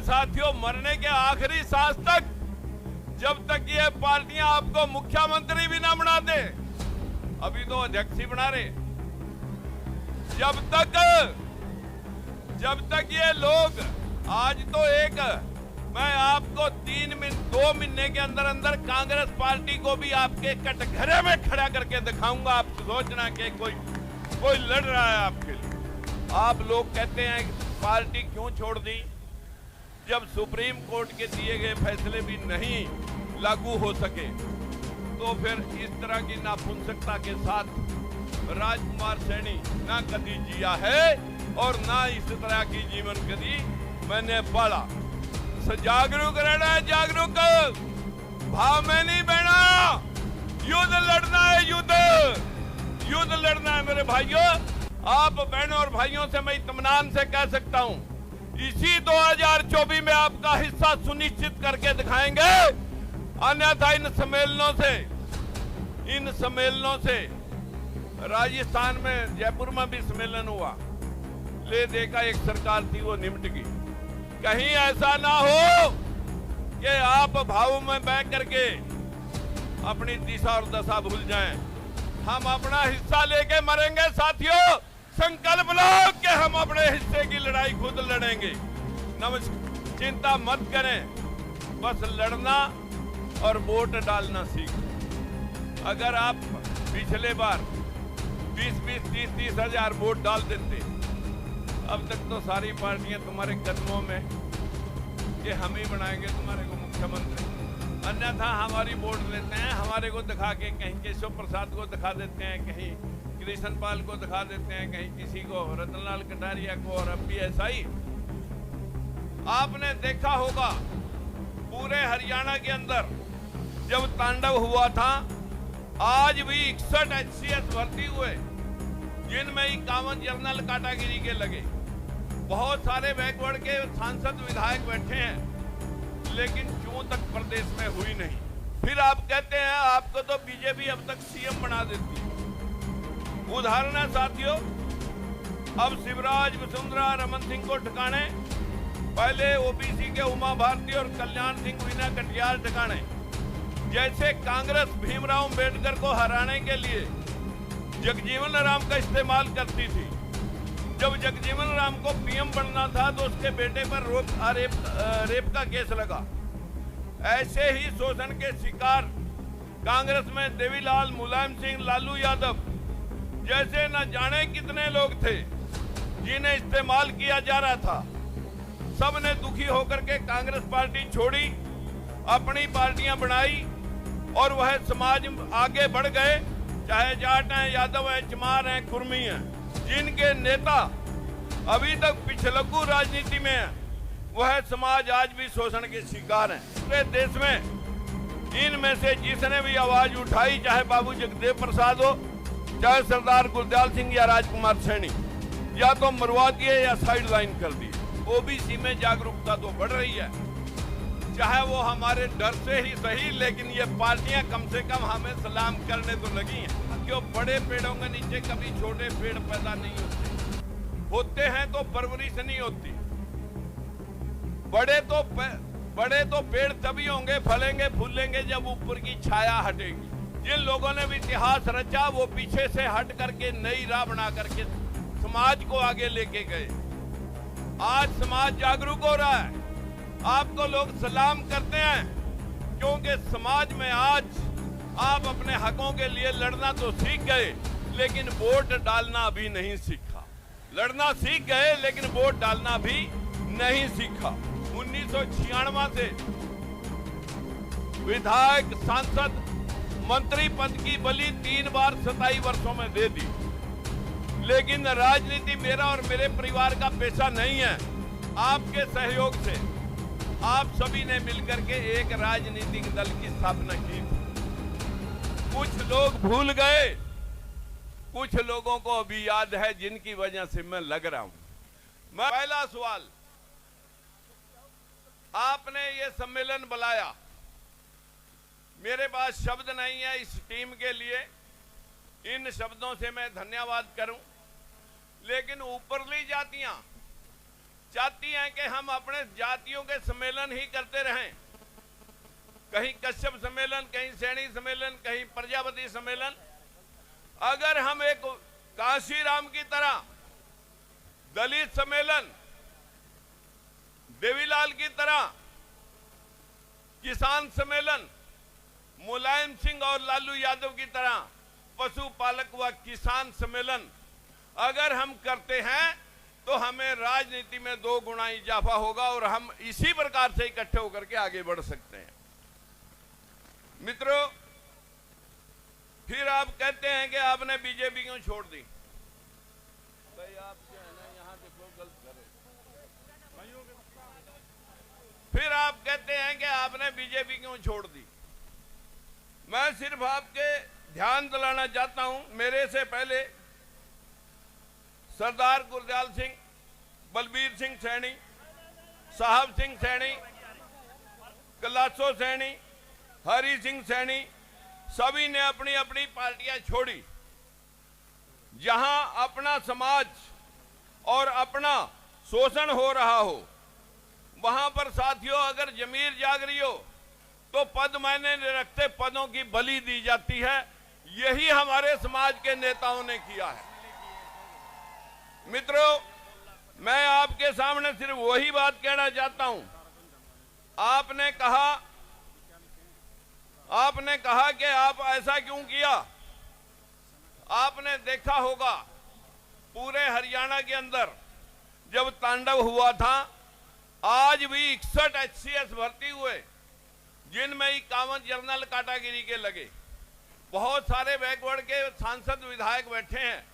साथियों, मरने के आखिरी सांस तक जब तक ये पार्टियां आपको मुख्यमंत्री भी ना बना दे, अभी तो अध्यक्ष ही बना रहे, जब तक ये लोग, आज तो मैं आपको 2 महीने के अंदर अंदर कांग्रेस पार्टी को भी आपके कटघरे में खड़ा करके दिखाऊंगा। आप सोचना कि कोई लड़ रहा है आपके लिए। आप लोग कहते हैं पार्टी क्यों छोड़ दी, जब सुप्रीम कोर्ट के दिए गए फैसले भी नहीं लागू हो सके, तो फिर इस तरह की नापुंसकता के साथ राजकुमार सैनी ना कभी जिया है और ना इस तरह की जीवन कभी मैंने पाला। जागरूक रहना है, जागरूक, भाव में नहीं बहना, युद्ध लड़ना है, युद्ध लड़ना है मेरे भाइयों। आप बहनों और भाइयों से मैं इत्मीनान से कह सकता हूं, इसी 2024 में आपका हिस्सा सुनिश्चित करके दिखाएंगे, अन्यथा इन सम्मेलनों से राजस्थान में, जयपुर में भी सम्मेलन हुआ, ले देखा एक सरकार थी वो निमट गई। कहीं ऐसा ना हो कि आप भाव में बह करके अपनी दिशा और दशा भूल जाएं। हम अपना हिस्सा लेके मरेंगे साथियों, संकल्प लो कि हम अपने हिस्से की लड़ाई खुद लड़ेंगे। नमस्कार, चिंता मत करें, बस लड़ना और वोट डालना सीखें। अगर आप पिछले बार 20-20, 30-30 हजार वोट डाल देते, अब तक तो सारी पार्टियां तुम्हारे कदमों में कि हम ही बनाएंगे तुम्हारे को मुख्यमंत्री। अन्यथा हमारी वोट लेते हैं, हमारे को दिखा के कहीं केशव प्रसाद को दिखा देते हैं, कहीं कृष्ण पाल को दिखा देते हैं, कहीं किसी को रतनलाल कटारिया को, और अब भी ऐसा ही। आपने देखा होगा पूरे हरियाणा के अंदर जब तांडव हुआ था, आज भी 61 HCS भर्ती हुए, जिनमें 51 जनरल काटागिरी के लगे। बहुत सारे बैकवर्ड के सांसद विधायक बैठे हैं, लेकिन क्यों तक प्रदेश में हुई नहीं। फिर आप कहते हैं आपको तो बीजेपी अब तक सीएम बना देती है। उदाहरण है साथियों, अब शिवराज, वसुंधरा, रमन सिंह को ठिकाने, पहले ओबीसी के उमा भारती और कल्याण सिंह, वीना कटियार ठिकाने। जैसे कांग्रेस भीमराव अंबेडकर को हराने के लिए जगजीवन राम का इस्तेमाल करती थी। जब जगजीवन राम को पीएम बनना था तो उसके बेटे पर रेप का केस लगा। ऐसे ही शोषण के शिकार कांग्रेस में देवीलाल, मुलायम सिंह, लालू यादव जैसे न जाने कितने लोग थे जिन्हें इस्तेमाल किया जा रहा था। सब ने दुखी होकर के कांग्रेस पार्टी छोड़ी, अपनी पार्टियां बनाई और वह समाज आगे बढ़ गए, चाहे जाट हैं, यादव हैं, चमार हैं, कुर्मी हैं, जिनके नेता अभी तक पिछलग्गू राजनीति में है, वह समाज आज भी शोषण के शिकार हैं। पूरे देश में इनमें से जिसने भी आवाज उठाई, चाहे बाबू जगदेव प्रसाद हो, चाहे सरदार गुरदयाल सिंह या राजकुमार सैनी, या तो मरवा दिए या साइड लाइन कर दिए। ओबीसी में जागरूकता तो बढ़ रही है, चाहे वो हमारे डर से ही सही, लेकिन ये पार्टियां कम से कम हमें सलाम करने तो लगी हैं। क्यों बड़े पेड़ों के नीचे कभी छोटे पेड़ पैदा नहीं होते हैं तो परवरिश नहीं होती। बड़े तो पेड़ तभी होंगे, फलेंगे, फूलेंगे जब ऊपर की छाया हटेगी। जिन लोगों ने भी इतिहास रचा वो पीछे से हट करके नई राह बना करके समाज को आगे लेके गए। आज समाज जागरूक हो रहा है, आपको लोग सलाम करते हैं, क्योंकि समाज में आज आप अपने हकों के लिए लड़ना तो सीख गए, लेकिन वोट डालना अभी नहीं सीखा। लड़ना सीख गए लेकिन वोट डालना भी नहीं सीखा। 1996 से विधायक, सांसद, मंत्री पद की बलि 3 बार 27 वर्षों में दे दी, लेकिन राजनीति मेरा और मेरे परिवार का पेशा नहीं है। आपके सहयोग से आप सभी ने मिलकर के एक राजनीतिक दल की स्थापना की। कुछ लोग भूल गए, कुछ लोगों को अभी याद है, जिनकी वजह से मैं लग रहा हूं। मैं पहला सवाल, आपने ये सम्मेलन बुलाया, मेरे पास शब्द नहीं है इस टीम के लिए, इन शब्दों से मैं धन्यवाद करूं, लेकिन ऊपरली जातियां चाहती हैं कि हम अपने जातियों के सम्मेलन ही करते रहें, कहीं कश्यप सम्मेलन, कहीं सैनी सम्मेलन, कहीं प्रजापति सम्मेलन। अगर हम एक काशीराम की तरह दलित सम्मेलन, देवीलाल की तरह किसान सम्मेलन, मुलायम सिंह और लालू यादव की तरह पशुपालक व किसान सम्मेलन अगर हम करते हैं तो हमें राजनीति में 2 गुना इजाफा होगा और हम इसी प्रकार से इकट्ठे होकर के आगे बढ़ सकते हैं। मित्रों, फिर आप कहते हैं कि आपने बीजेपी क्यों छोड़ दी। भाई आप जो है ना यहाँ देखो गलत करे। फिर आप कहते हैं कि आपने बीजेपी क्यों छोड़ दी। मैं सिर्फ आपके ध्यान दिलाना चाहता हूं, मेरे से पहले सरदार गुरदयाल सिंह, बलबीर सिंह सैनी, साहब सिंह सैनी, कलासो सैनी, हरि सिंह सैनी, सभी ने अपनी अपनी पार्टियां छोड़ी। जहां अपना समाज और अपना शोषण हो रहा हो, वहां पर साथियों अगर जमीर जाग रही हो तो पद मायने नहीं रखते, पदों की बलि दी जाती है। यही हमारे समाज के नेताओं ने किया है। मित्रों, मैं आपके सामने सिर्फ वही बात कहना चाहता हूं। आपने कहा कि आप ऐसा क्यों किया। आपने देखा होगा पूरे हरियाणा के अंदर जब तांडव हुआ था, आज भी 61 HCS भर्ती हुए, जिनमें 51 जनरल कैटेगरी के लगे। बहुत सारे बैकवर्ड के सांसद विधायक बैठे हैं,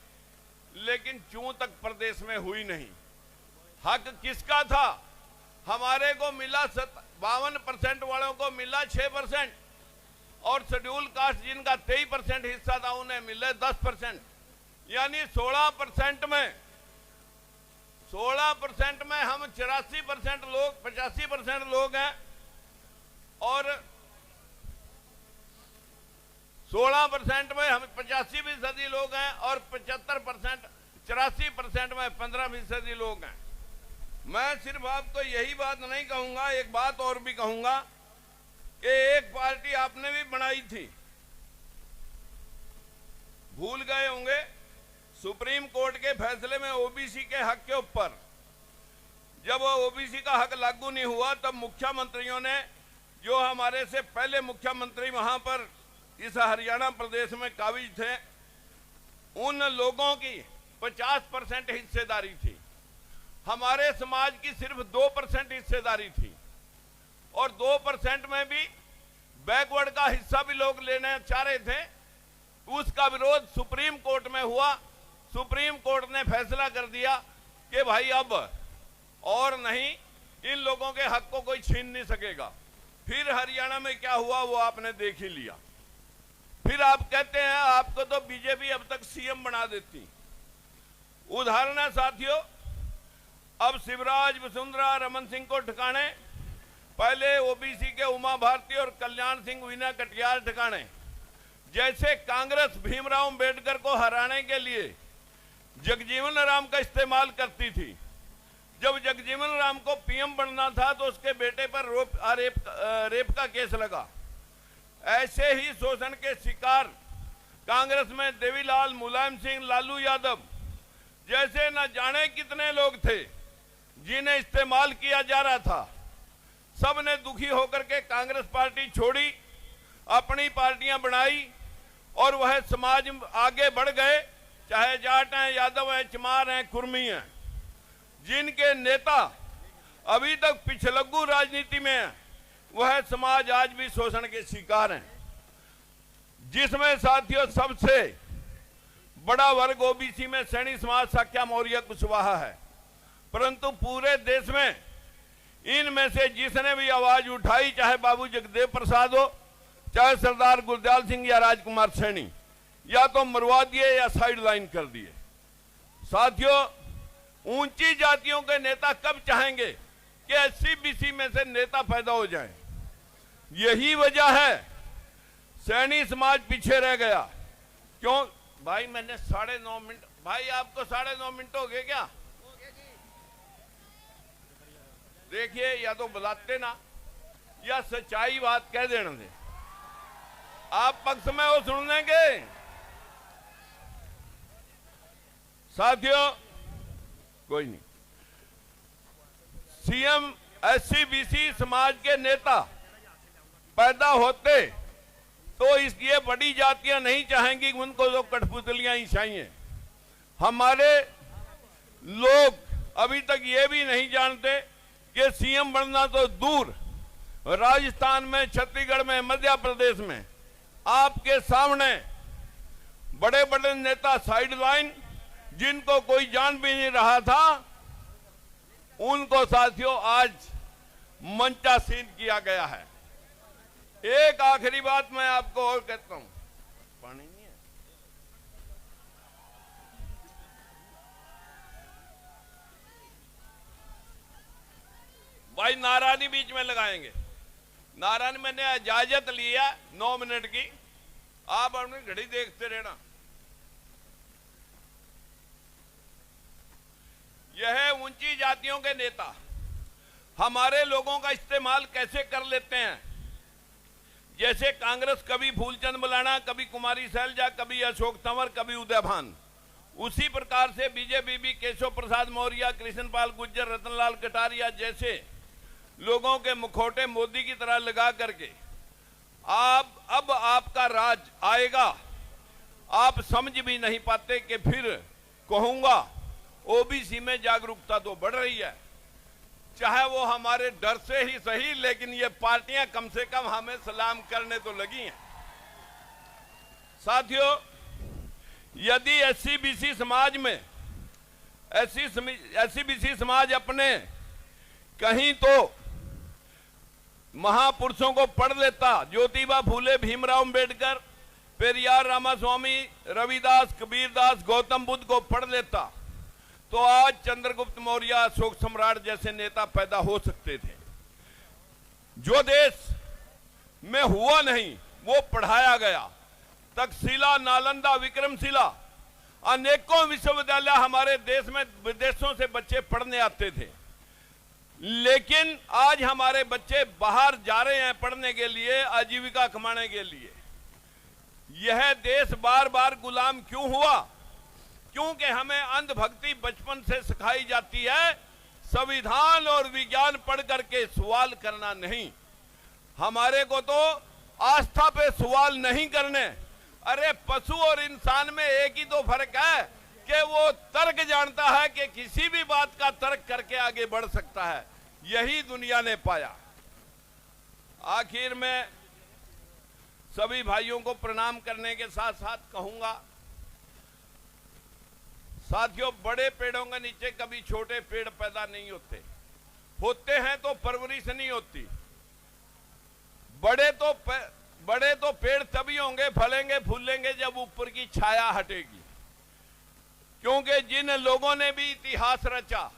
लेकिन चूं तक प्रदेश में हुई नहीं। हक किसका था। हमारे को मिला 52% वालों को मिला 6% और शेड्यूल कास्ट जिनका 23% हिस्सा था उन्हें मिले 10%, यानी 16% में हम 84% लोग, 85% लोग हैं और 16% में हम 85% लोग हैं और 75%, 84% में 15% लोग हैं। मैं सिर्फ आपको यही बात नहीं कहूंगा, एक बात और भी कहूंगा कि एक पार्टी आपने भी बनाई थी, भूल गए होंगे, सुप्रीम कोर्ट के फैसले में ओबीसी के हक के ऊपर जब ओबीसी का हक लागू नहीं हुआ, तब मुख्यमंत्रियों ने, जो हमारे से पहले मुख्यमंत्री वहां पर इस हरियाणा प्रदेश में काबिज थे, उन लोगों की 50% हिस्सेदारी थी। हमारे समाज की सिर्फ 2% हिस्सेदारी थी और 2% में भी बैकवर्ड का हिस्सा भी लोग लेना चाह रहे थे। उसका विरोध सुप्रीम कोर्ट में हुआ। सुप्रीम कोर्ट ने फैसला कर दिया कि भाई अब और नहीं, इन लोगों के हक को कोई छीन नहीं सकेगा। फिर हरियाणा में क्या हुआ वो आपने देख ही लिया। फिर आप कहते हैं आपको तो बीजेपी अब तक सीएम बना देती। उदाहरण है साथियों, अब शिवराज, वसुंधरा, रमन सिंह को ठिकाने, पहले ओबीसी के उमा भारती और कल्याण सिंह, वीना कटियार ठिकाने। जैसे कांग्रेस भीमराव अंबेडकर को हराने के लिए जगजीवन राम का इस्तेमाल करती थी। जब जगजीवन राम को पीएम बनना था तो उसके बेटे पर रेप का केस लगा। ऐसे ही शोषण के शिकार कांग्रेस में देवीलाल, मुलायम सिंह, लालू यादव जैसे न जाने कितने लोग थे जिन्हें इस्तेमाल किया जा रहा था। सब ने दुखी होकर के कांग्रेस पार्टी छोड़ी, अपनी पार्टियां बनाई और वह समाज आगे बढ़ गए, चाहे जाट हैं, यादव हैं, चमार हैं, कुर्मी हैं। जिनके नेता अभी तक पिछलग्गू राजनीति में हैं, वह समाज आज भी शोषण के शिकार हैं। जिसमें साथियों सबसे बड़ा वर्ग ओबीसी में सैनी समाज, साक्या, मौर्य, कुशवाहा है। परंतु पूरे देश में इनमें से जिसने भी आवाज उठाई, चाहे बाबू जगदेव प्रसाद हो, चाहे सरदार गुरदयाल सिंह या राजकुमार सैनी, या तो मरवा दिए या साइड लाइन कर दिए। साथियों, ऊंची जातियों के नेता कब चाहेंगे कि एससी बीसी में से नेता पैदा हो जाए। यही वजह है सैनी समाज पीछे रह गया। क्यों भाई, मैंने 9.5 मिनट, भाई आपको 9.5 मिनट हो गए क्या? देखिए, या तो बुलाते ना या सच्चाई बात कह देने दे। आप पक्ष में वो सुन लेंगे। साथियों, कोई नहीं। सीएम एससी बीसी समाज के नेता पैदा होते तो इसलिए बड़ी जातियां नहीं चाहेंगी कि उनको लोग कठपुतलियां ही चाहिए। हमारे लोग अभी तक ये भी नहीं जानते कि सीएम बनना तो दूर, राजस्थान में, छत्तीसगढ़ में, मध्य प्रदेश में आपके सामने बड़े बड़े नेता साइडलाइन, जिनको कोई जान भी नहीं रहा था, उनको साथियों आज मंचासीन किया गया है। एक आखिरी बात मैं आपको और कहता हूं, पानी नहीं है। भाई नारायणी बीच में लगाएंगे। नारायणी मैंने इजाजत लिया 9 मिनट की, आप अपनी घड़ी देखते रहना। यह ऊंची जातियों के नेता हमारे लोगों का इस्तेमाल कैसे कर लेते हैं। जैसे कांग्रेस कभी फूलचंद मलाना, कभी कुमारी शैलजा, कभी अशोक तंवर, कभी उदय भान, उसी प्रकार से बीजेपी भी केशव प्रसाद मौर्य, कृष्णपाल गुर्जर, रतनलाल कटारिया जैसे लोगों के मुखौटे मोदी की तरह लगा करके अब आपका राज आएगा। आप समझ भी नहीं पाते कि फिर कहूंगा ओबीसी में जागरूकता तो बढ़ रही है, चाहे वो हमारे डर से ही सही, लेकिन ये पार्टियां कम से कम हमें सलाम करने तो लगी हैं। साथियों, यदि एससी बीसी समाज में एससी बीसी समाज अपने कहीं तो महापुरुषों को पढ़ लेता, ज्योतिबा फूले, भीमराव अंबेडकर, पेरियार रामास्वामी, रविदास, कबीरदास, गौतम बुद्ध को पढ़ लेता, तो आज चंद्रगुप्त मौर्य, अशोक सम्राट जैसे नेता पैदा हो सकते थे। जो देश में हुआ नहीं वो पढ़ाया गया। तक्षशिला, नालंदा, विक्रमशिला, अनेकों विश्वविद्यालय हमारे देश में विदेशों से बच्चे पढ़ने आते थे। लेकिन आज हमारे बच्चे बाहर जा रहे हैं पढ़ने के लिए, आजीविका कमाने के लिए। यह देश बार बार गुलाम क्यों हुआ? क्योंकि हमें अंधभक्ति बचपन से सिखाई जाती है, संविधान और विज्ञान पढ़ करके सवाल करना नहीं। हमारे को तो आस्था पे सवाल नहीं करने। अरे पशु और इंसान में एक ही तो फर्क है कि वो तर्क जानता है कि किसी भी बात का तर्क करके आगे बढ़ सकता है। यही दुनिया ने पाया। आखिर में सभी भाइयों को प्रणाम करने के साथ साथ कहूंगा, साथियों, बड़े पेड़ों के नीचे कभी छोटे पेड़ पैदा नहीं होते। होते हैं तो परवरिश नहीं होती। बड़े तो पेड़ तभी होंगे, फलेंगे, फूलेंगे जब ऊपर की छाया हटेगी। क्योंकि जिन लोगों ने भी इतिहास रचा,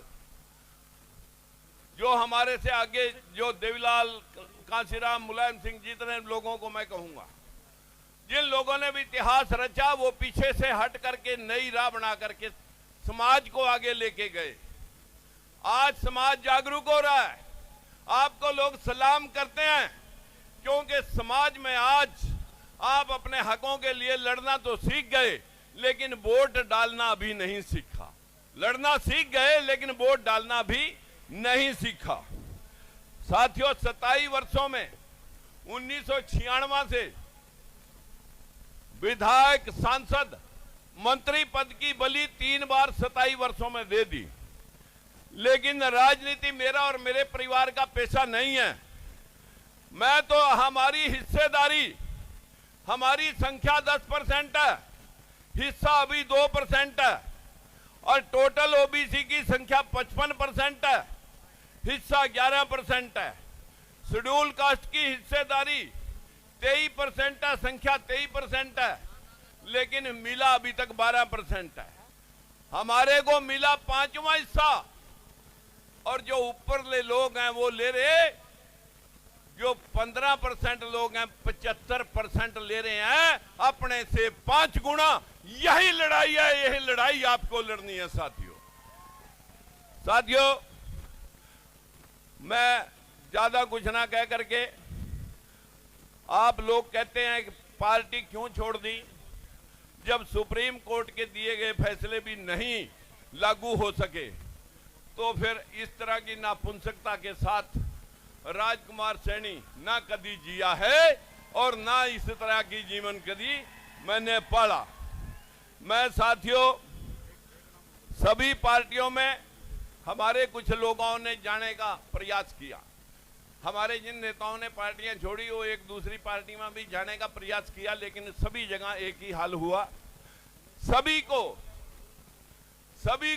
जो हमारे से आगे, जो देवीलाल, कांशीराम, मुलायम सिंह, जितने लोगों को मैं कहूंगा, जिन लोगों ने भी इतिहास रचा, वो पीछे से हट करके नई राह बना करके समाज को आगे लेके गए। आज समाज जागरूक हो रहा है, आपको लोग सलाम करते हैं, क्योंकि समाज में आज आप अपने हकों के लिए लड़ना तो सीख गए, लेकिन वोट डालना अभी नहीं सीखा। लड़ना सीख गए लेकिन वोट डालना भी नहीं सीखा। साथियों, 27 वर्षों में 1996 से विधायक, सांसद, मंत्री पद की बलि 3 बार 27 वर्षों में दे दी। लेकिन राजनीति मेरा और मेरे परिवार का पेशा नहीं है। मैं तो, हमारी हिस्सेदारी, हमारी संख्या 10% है, हिस्सा अभी 2% है, और टोटल ओबीसी की संख्या 55% है, हिस्सा 11% है। शेड्यूल कास्ट की हिस्सेदारी 23% है, संख्या 23% है, लेकिन मिला अभी तक 12% है। हमारे को मिला 5वां हिस्सा, और जो ऊपरले लोग हैं वो ले रहे, जो 15% लोग हैं 75% ले रहे हैं, अपने से 5 गुना। यही लड़ाई है, यही लड़ाई आपको लड़नी है साथियों। मैं ज्यादा कुछ ना कह करके, आप लोग कहते हैं कि पार्टी क्यों छोड़ दी, जब सुप्रीम कोर्ट के दिए गए फैसले भी नहीं लागू हो सके तो फिर इस तरह की नापुंसकता के साथ राजकुमार सैनी ना कभी जिया है और ना इस तरह की जीवन कभी मैंने पाला। मैं साथियों, सभी पार्टियों में हमारे कुछ लोगों ने जाने का प्रयास किया, हमारे जिन नेताओं ने पार्टियां छोड़ी वो एक दूसरी पार्टी में भी जाने का प्रयास किया, लेकिन सभी जगह एक ही हाल हुआ। सभी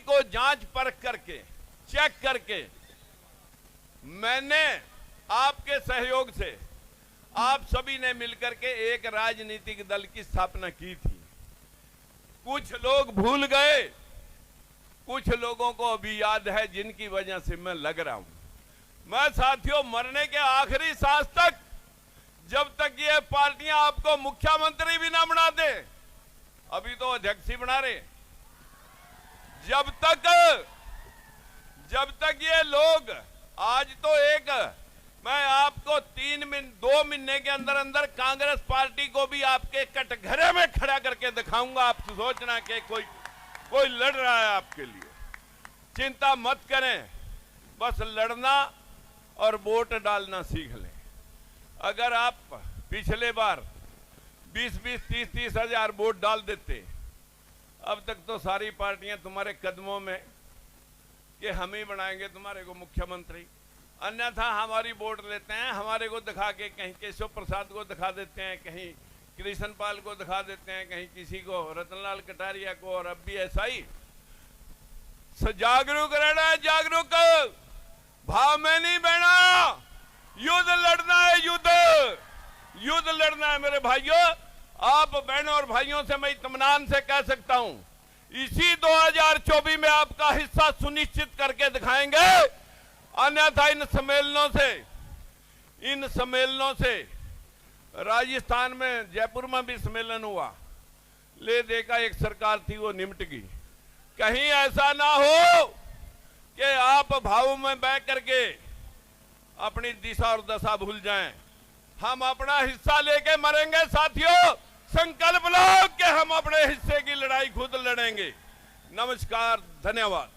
को जांच परख करके, चेक करके, मैंने आपके सहयोग से, आप सभी ने मिलकर के एक राजनीतिक दल की स्थापना की थी। कुछ लोग भूल गए, कुछ लोगों को अभी याद है, जिनकी वजह से मैं लग रहा हूं। मैं साथियों, मरने के आखिरी सांस तक, जब तक ये पार्टियां आपको मुख्यमंत्री भी ना बना दे, अभी तो अध्यक्ष ही बना रहे, जब तक ये लोग, आज तो मैं आपको 2 महीने के अंदर अंदर कांग्रेस पार्टी को भी आपके कटघरे में खड़ा करके दिखाऊंगा। आप सोचना कि कोई लड़ रहा है आपके लिए, चिंता मत करें, बस लड़ना और वोट डालना सीख लें। अगर आप पिछले बार 20-20, 30-30 हजार वोट डाल देते, अब तक तो सारी पार्टियां तुम्हारे कदमों में कि हम ही बनाएंगे तुम्हारे को मुख्यमंत्री। अन्यथा हमारी वोट लेते हैं, हमारे को दिखा के कहीं केशव प्रसाद को दिखा देते हैं, कहीं कृष्ण पाल को दिखा देते हैं, कहीं किसी को, रतनलाल कटारिया को, और अब भी ऐसा ही। जागरूक रहना है, जागरूक, भाव में नहीं बहना, युद्ध लड़ना है, युद्ध लड़ना है मेरे भाइयों। आप बहनों और भाइयों से मैं इत्मीनान से कह सकता हूं, इसी 2024 में आपका हिस्सा सुनिश्चित करके दिखाएंगे। अन्यथा इन सम्मेलनों से राजस्थान में, जयपुर में भी सम्मेलन हुआ, ले दे का एक सरकार थी वो निमट गई। कहीं ऐसा ना हो कि आप भावों में बह करके अपनी दिशा और दशा भूल जाएं। हम अपना हिस्सा लेके मरेंगे साथियों, संकल्प लो कि हम अपने हिस्से की लड़ाई खुद लड़ेंगे। नमस्कार, धन्यवाद।